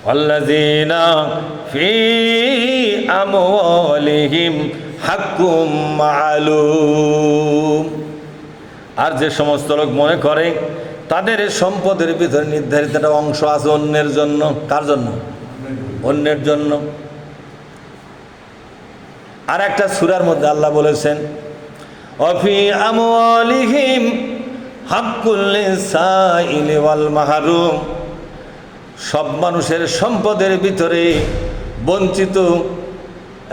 ওয়াল্লাযীনা fee আমওয়ালিহিম হাক্কুম মা'লুম। আর যে সমস্ত লোক মনে করে তাদের সম্পদের ভিতরে নির্ধারিত একটা অংশ আছে অন্যের জন্য। কার জন্য? অন্যের জন্য। আর একটা সূরার মধ্যে আল্লাহ বলেছেন, ওয়াফি আমওয়ালিহিম হাক্কুল লিসাইলি ওয়াল মাহরুম। সব মানুষের সম্পদের ভিতরে বঞ্চিত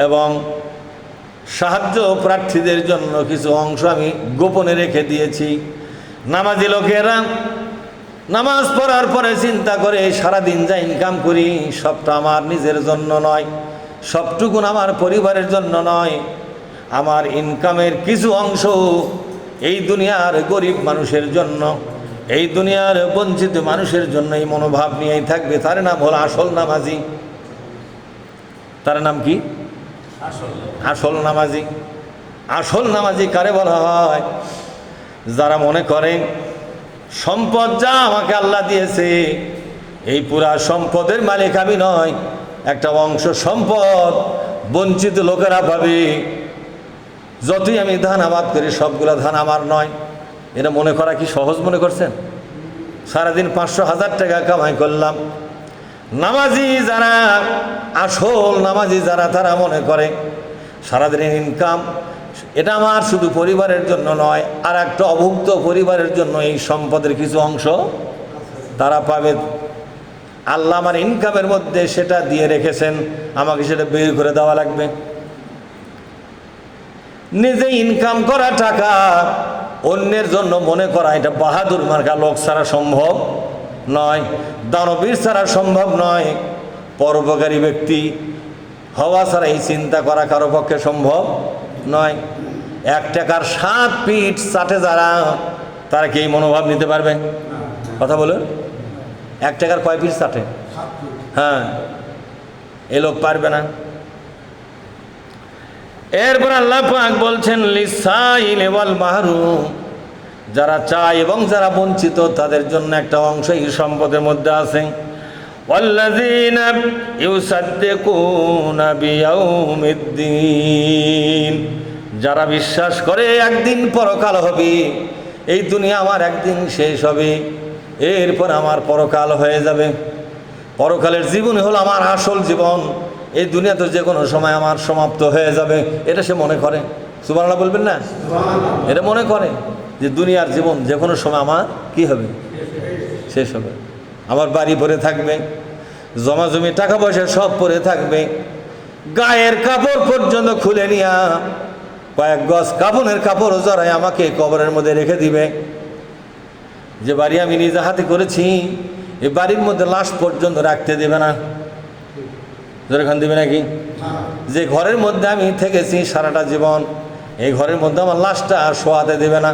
এবং সাহায্য প্রার্থীদের জন্য কিছু অংশ আমি গোপনে রেখে দিয়েছি। নামাজি লোকেরা নামাজ পড়ার পরে চিন্তা করে সারাদিন যা ইনকাম করি সবটা আমার নিজের জন্য নয়, সবটুকুন আমার পরিবারের জন্য নয়, আমার ইনকামের কিছু অংশ এই দুনিয়ার গরিব মানুষের জন্য, এই দুনিয়ার বঞ্চিত মানুষের জন্য এই মনোভাব নিয়েই থাকবে। তার নাম হলো আসল নামাজি। তার নাম কি? আসল নামাজি। আসল নামাজি কারে বলা হয়? যারা মনে করে সম্পদ যা আমাকে আল্লাহ দিয়েছে এই পুরা সম্পদের মালিক আমি নয়, একটা অংশ সম্পদ বঞ্চিত লোকেরা পাবে। যতই আমি ধান আবাদ করি সবগুলো ধান আমার নয়, এটা মনে করা কি সহজ মনে করছেন? সারাদিন 500,000 টাকা কামাই করলাম। নামাজি যারা, আসল নামাজি যারা, তারা মনে করে সারাদিনের ইনকাম এটা আমার শুধু পরিবারের জন্য নয়, আর একটা অভুক্ত পরিবারের জন্য এই সম্পদের কিছু অংশ তারা পাবে। আল্লাহ আমার ইনকামের মধ্যে সেটা দিয়ে রেখেছেন, আমাকে সেটা বের করে দেওয়া লাগবে। নিজে ইনকাম করা টাকা অন্যের জন্য মনে করা এটা বাহাদুর মার্কা লোক ছাড়া সম্ভব নয়, দানবীর ছাড়া সম্ভব নয়, পরোপকারী ব্যক্তি হওয়া ছাড়া এই চিন্তা করা কারো পক্ষে সম্ভব নয়। 1 টাকার 7 পিঠ চাটে যারা, তারা কি এই মনোভাব নিতে পারবে? কথা বলুন। 1 টাকার কয় পিঠ চাটে? হ্যাঁ, এ লোক পারবে না। এরপর আল্লাহ পাক বলছেন লিসাইল ওয়াল মাহরুম, যারা চায় এবং যারা বঞ্চিত তাদের জন্য একটা অংশ এই সম্পদের মধ্যে আছে। ওয়াল্লাযীনা ইউসাদ্দিকুনা বিয়াউমিদ্দিন, যারা বিশ্বাস করে একদিন পরকাল হবে, এই দুনিয়া আমার একদিন শেষ হবে, এরপর আমার পরকাল হয়ে যাবে। পরকালের জীবনই হলো আমার আসল জীবন, এই দুনিয়া তো যে কোনো সময় আমার সমাপ্ত হয়ে যাবে, এটা সে মনে করে। সুবহানাল্লাহ বলবেন না? এটা মনে করে যে দুনিয়ার জীবন যে কোনো সময় আমার কি হবে? শেষ হবে। আমার বাড়ি পড়ে থাকবে, জমা জমি টাকা পয়সা সব পড়ে থাকবে, গায়ের কাপড় পর্যন্ত খুলে নিয়া কয়েক গজ কাফনের কাপড় জড়ায় আমাকে কবরের মধ্যে রেখে দিবে। যে বাড়ি আমি নিজে হাতে করেছি এই বাড়ির মধ্যে লাশ পর্যন্ত রাখতে দেবে না। যেখান দিবে নাকি? যে ঘরের মধ্যে আমি থেকেছি সারাটা জীবন, এই ঘরের মধ্যে আমার লাশটা আর শোয়াতে দেবে না।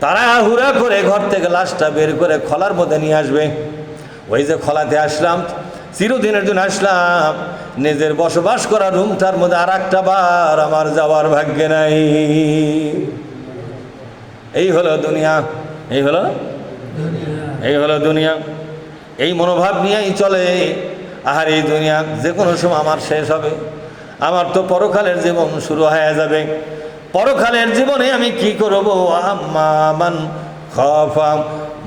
তারা হুড়া করে ঘর থেকে লাশটা বের করে খলার মধ্যে নিয়ে আসবে। ওই যে খলাতে আসলাম, চিরদিনের জন্য আসলাম, নিজের বসবাস করা রুমটার মধ্যে আর একটা বার আমার যাওয়ার ভাগ্যে নাই। এই হলো দুনিয়া, এই হলো দুনিয়া। এই মনোভাব নিয়েই চলে। আর এই দুনিয়া যে কোনো সময় আমার শেষ হবে, আমার তো পরকালের জীবন শুরু হয়ে যাবে। পরকালের জীবনে আমি কি করব? আম্মা মান খাফা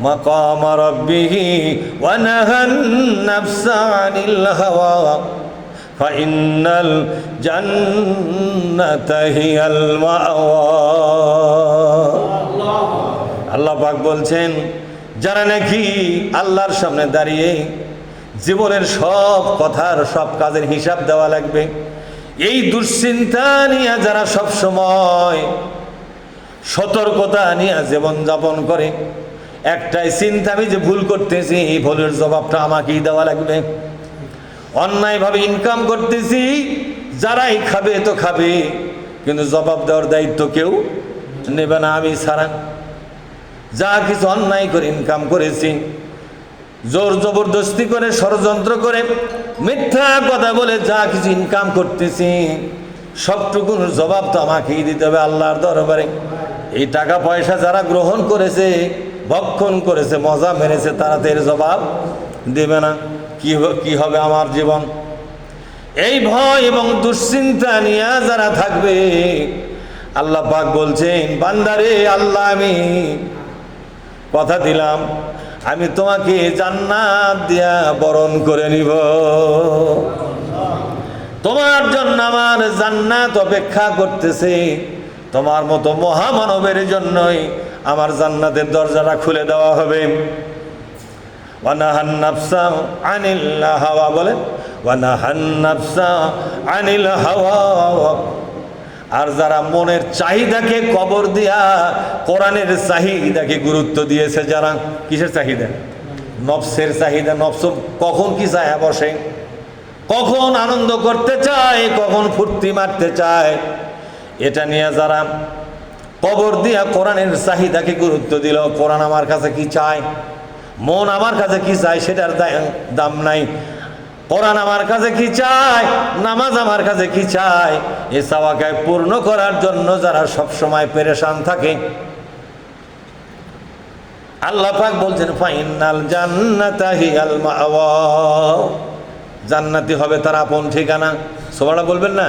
মাকাম রাব্বিহি ওয়া নাহান নাফসা আনিল হাওয়া ফাইন্নাল জান্নাতা হিয়াল মাওয়া। আল্লাহ পাক বলছেন, যারা নাকি আল্লাহর সামনে দাঁড়িয়ে জীবনের সব কথার সব কাজের হিসাব দেওয়া লাগবে, এই দুশ্চিন্তা নিয়ে যারা সব সময় সতর্কতা নিয়ে জীবন যাপন করে, একটাই চিন্তা, আমি যে ভুল করতেছি এই ভুলের জবাবটা আমাকেই দেওয়া লাগবে। অন্যায়ভাবে ইনকাম করতেছি, যারাই খাবে তো খাবে, কিন্তু জবাব দেওয়ার দায়িত্ব কেউ নেবে না আমি ছাড়া। যা কিছু অন্যায় করে ইনকাম করেছি, জোর জবরদস্তি করে, ষড়যন্ত্র করে, মিথ্যা কথা বলে যা কিছু ইনকাম করতেছি, সবটুকুর জবাব তো আমাকেই দিতে হবে আল্লাহর দরবারে। এই টাকা পয়সা যারা গ্রহণ করেছে, ভক্ষণ করেছে, মজা মেরেছে, তারা তো এর জবাব দেবে না। কি হবে আমার জীবন। এই ভয় এবং দুশ্চিন্তা নিয়ে যারা থাকবে, আল্লাহ পাক বলছেন, বান্দারে, আল্লাহ আমি কথা দিলাম, আমি তোমাকে জান্নাত দিয়া বরণ করে নিব। তোমার জন্য আমার জান্নাত অপেক্ষা করতেছে। তোমার মতো মহামানবের জন্যই আমার জান্নাতের দরজাটা খুলে দেওয়া হবে। ওয়ানাহান নাফসা আনিল হাওয়া, বলেন ওয়ানাহান নাফসা আনিল হাওয়া। আর যারা মনের চাহিদাকে কবর দিয়া কোরআনের চাহিদাকে গুরুত্ব দিয়েছে, যারা কিসের চাহিদা? নফসের চাহিদা। নফস কখন কি চায় বসে, কখন আনন্দ করতে চায়, কখন ফুর্তি মারতে চায়, এটা নিয়ে যারা কবর দিয়া কোরআনের চাহিদাকে গুরুত্ব দিল, কোরআন আমার কাছে কি চায়, মন আমার কাছে কি চায় সেটার দাম নাই। কোরআন আমার কাছে কি চায়, নামাজ আমার কাছে কি চায়, এ চাওয়াকে পূর্ণ করার জন্য যারা সব সময় পেরেশান থাকে, আল্লাহ পাক বলছেন, ফাইনাল জান্নাতা হিয়াল মাওয়া, জান্নাতি হবে তার আপন ঠিকানা। সুবহানাল্লাহ বলবেন না?